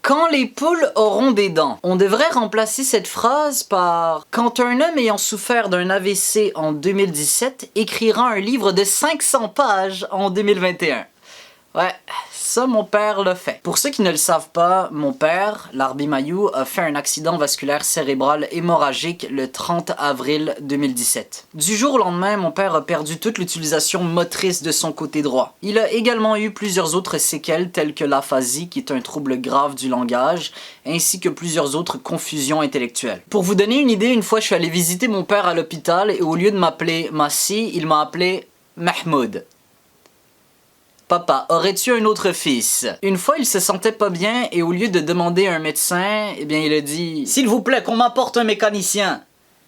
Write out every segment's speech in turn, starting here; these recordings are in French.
Quand les poules auront des dents. On devrait remplacer cette phrase par « Quand un homme ayant souffert d'un AVC en 2017 écrira un livre de 500 pages en 2021 ». Ouais, ça mon père l'a fait. Pour ceux qui ne le savent pas, mon père, Larbi Mayou, a fait un accident vasculaire cérébral hémorragique le 30 avril 2017. Du jour au lendemain, mon père a perdu toute l'utilisation motrice de son côté droit. Il a également eu plusieurs autres séquelles telles que l'aphasie, qui est un trouble grave du langage, ainsi que plusieurs autres confusions intellectuelles. Pour vous donner une idée, une fois je suis allé visiter mon père à l'hôpital et au lieu de m'appeler Massi, il m'a appelé Mahmoud. Papa, aurais-tu un autre fils? Une fois, il se sentait pas bien et au lieu de demander à un médecin, eh bien, il a dit « S'il vous plaît, qu'on m'apporte un mécanicien !»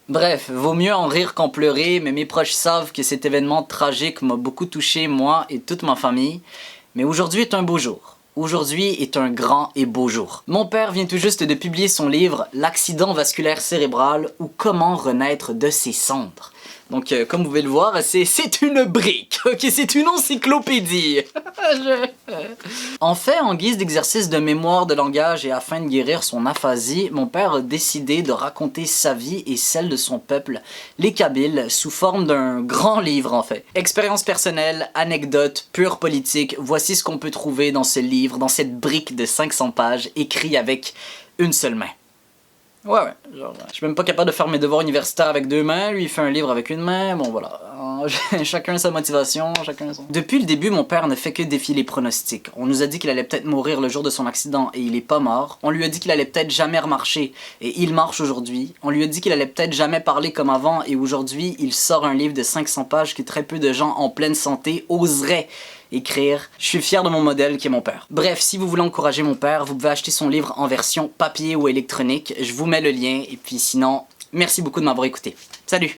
Bref, vaut mieux en rire qu'en pleurer, mais mes proches savent que cet événement tragique m'a beaucoup touché, moi et toute ma famille. Mais aujourd'hui est un beau jour. Aujourd'hui est un grand et beau jour. Mon père vient tout juste de publier son livre « L'accident vasculaire cérébral ou comment renaître de ses cendres ». Donc, comme vous pouvez le voir, c'est une brique, ok? C'est une encyclopédie. En fait, en guise d'exercice de mémoire de langage et afin de guérir son aphasie, mon père a décidé de raconter sa vie et celle de son peuple, les Kabyles, sous forme d'un grand livre en fait. Expérience personnelle, anecdotes, pure politique, voici ce qu'on peut trouver dans ce livre, dans cette brique de 500 pages, écrit avec une seule main. Ouais, genre, je suis même pas capable de faire mes devoirs universitaires avec deux mains, lui il fait un livre avec une main, bon voilà. Chacun sa motivation, chacun son... Depuis le début, mon père ne fait que défier les pronostics. On nous a dit qu'il allait peut-être mourir le jour de son accident et il est pas mort. On lui a dit qu'il allait peut-être jamais remarcher et il marche aujourd'hui. On lui a dit qu'il allait peut-être jamais parler comme avant et aujourd'hui, il sort un livre de 500 pages que très peu de gens en pleine santé oseraient écrire. Je suis fier de mon modèle qui est mon père. Bref, si vous voulez encourager mon père, vous pouvez acheter son livre en version papier ou électronique. Je vous mets le lien et puis sinon, merci beaucoup de m'avoir écouté. Salut!